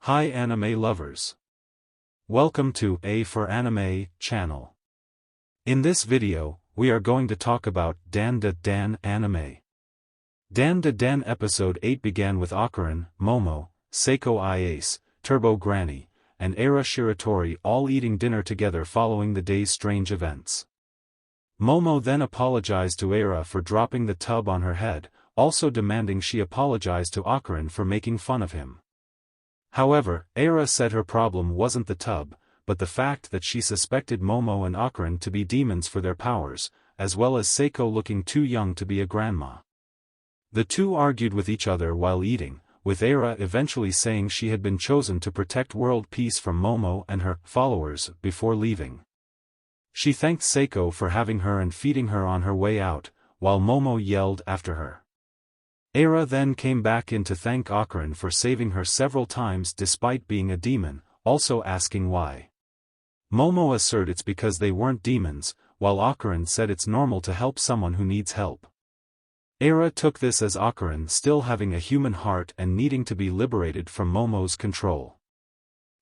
Hi anime lovers. Welcome to A for Anime channel. In this video, we are going to talk about Dandadan anime. Dandadan episode 8 began with Okarun, Momo, Seiko Iase, Turbo Granny, and Aira Shiratori all eating dinner together following the day's strange events. Momo then apologized to Aira for dropping the tub on her head, also demanding she apologize to Okarun for making fun of him. However, Aira said her problem wasn't the tub, but the fact that she suspected Momo and Okarun to be demons for their powers, as well as Seiko looking too young to be a grandma. The two argued with each other while eating, with Aira eventually saying she had been chosen to protect world peace from Momo and her followers before leaving. She thanked Seiko for having her and feeding her on her way out, while Momo yelled after her. Aira then came back in to thank Okarun for saving her several times despite being a demon, also asking why. Momo asserted it's because they weren't demons, while Okarun said it's normal to help someone who needs help. Aira took this as Okarun still having a human heart and needing to be liberated from Momo's control.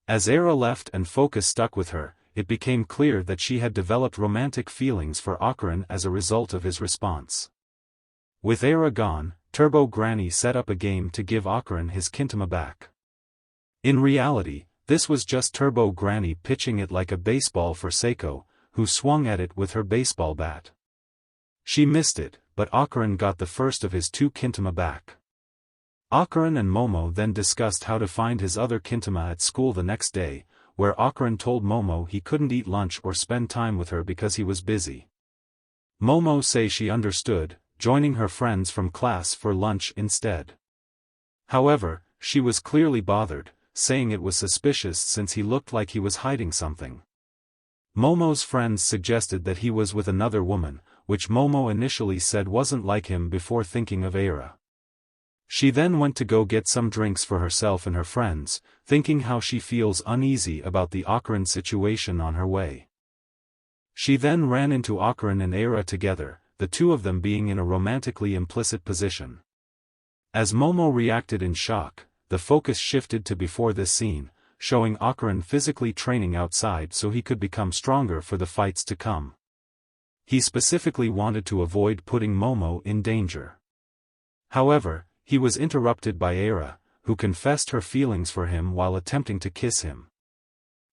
As Aira left and focus stuck with her, it became clear that she had developed romantic feelings for Okarun as a result of his response. With Aira gone, Turbo Granny set up a game to give Okarun his kintama back. In reality, this was just Turbo Granny pitching it like a baseball for Seiko, who swung at it with her baseball bat. She missed it, but Okarun got the first of his two kintama back. Okarun and Momo then discussed how to find his other kintama at school the next day, where Okarun told Momo he couldn't eat lunch or spend time with her because he was busy. Momo said she understood, joining her friends from class for lunch instead. However, she was clearly bothered, saying it was suspicious since he looked like he was hiding something. Momo's friends suggested that he was with another woman, which Momo initially said wasn't like him before thinking of Aira. She then went to go get some drinks for herself and her friends, thinking how she feels uneasy about the Okarun situation on her way. She then ran into Okarun and Aira together, the two of them being in a romantically implicit position. As Momo reacted in shock, the focus shifted to before this scene, showing Okarun physically training outside so he could become stronger for the fights to come. He specifically wanted to avoid putting Momo in danger. However, he was interrupted by Aira, who confessed her feelings for him while attempting to kiss him.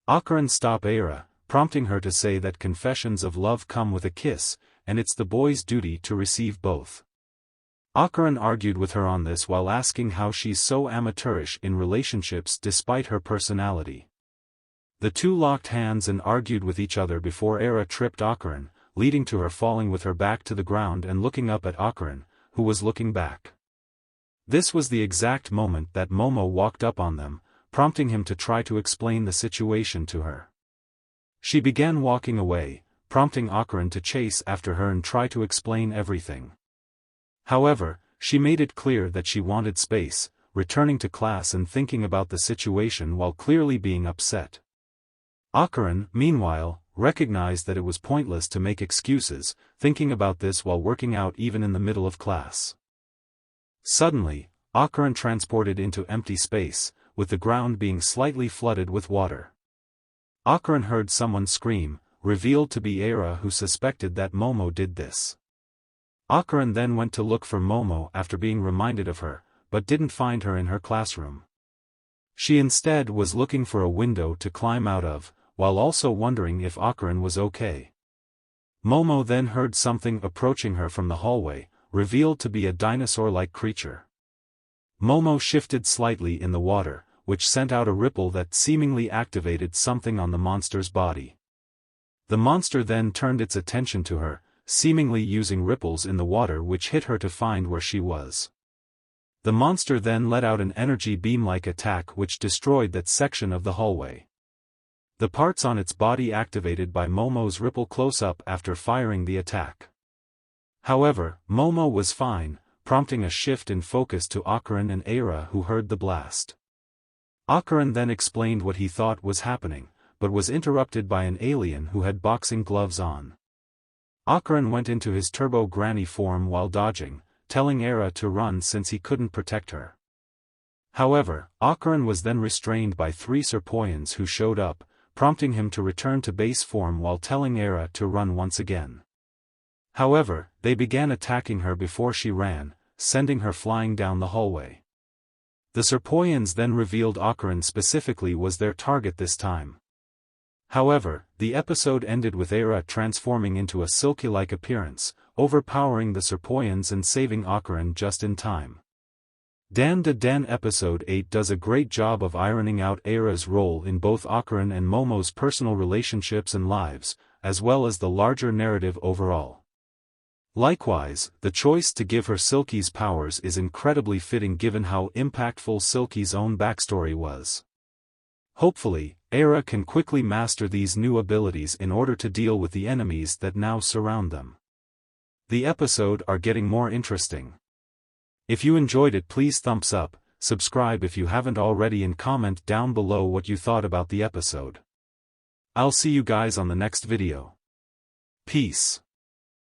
Okarun stopped Aira, prompting her to say that confessions of love come with a kiss, and it's the boy's duty to receive both. Okarun argued with her on this while asking how she's so amateurish in relationships despite her personality. The two locked hands and argued with each other before Aira tripped Okarun, leading to her falling with her back to the ground and looking up at Okarun, who was looking back. This was the exact moment that Momo walked up on them, prompting him to try to explain the situation to her. She began walking away, prompting Okarun to chase after her and try to explain everything. However, she made it clear that she wanted space, returning to class and thinking about the situation while clearly being upset. Okarun, meanwhile, recognized that it was pointless to make excuses, thinking about this while working out even in the middle of class. Suddenly, Okarun transported into empty space, with the ground being slightly flooded with water. Okarun heard someone scream, revealed to be Aira, who suspected that Momo did this. Okarun then went to look for Momo after being reminded of her, but didn't find her in her classroom. She instead was looking for a window to climb out of, while also wondering if Okarun was okay. Momo then heard something approaching her from the hallway, revealed to be a dinosaur-like creature. Momo shifted slightly in the water, which sent out a ripple that seemingly activated something on the monster's body. The monster then turned its attention to her, seemingly using ripples in the water which hit her to find where she was. The monster then let out an energy beam-like attack which destroyed that section of the hallway. The parts on its body activated by Momo's ripple close-up after firing the attack. However, Momo was fine, prompting a shift in focus to Okarun and Aira, who heard the blast. Okarun then explained what he thought was happening, but was interrupted by an alien who had boxing gloves on. Okarun went into his Turbo Granny form while dodging, telling Aira to run since he couldn't protect her. However, Okarun was then restrained by 3 Serpoians who showed up, prompting him to return to base form while telling Aira to run once again. However, they began attacking her before she ran, sending her flying down the hallway. The Serpoians then revealed Okarun specifically was their target this time. However, the episode ended with Aira transforming into a silky-like appearance, overpowering the Serpoians and saving Okarun just in time. Dandadan Episode 8 does a great job of ironing out Aira's role in both Okarun and Momo's personal relationships and lives, as well as the larger narrative overall. Likewise, the choice to give her Silky's powers is incredibly fitting given how impactful Silky's own backstory was. Hopefully, Aira can quickly master these new abilities in order to deal with the enemies that now surround them. The episode are getting more interesting. If you enjoyed it, please thumbs up, subscribe if you haven't already, and comment down below what you thought about the episode. I'll see you guys on the next video. Peace.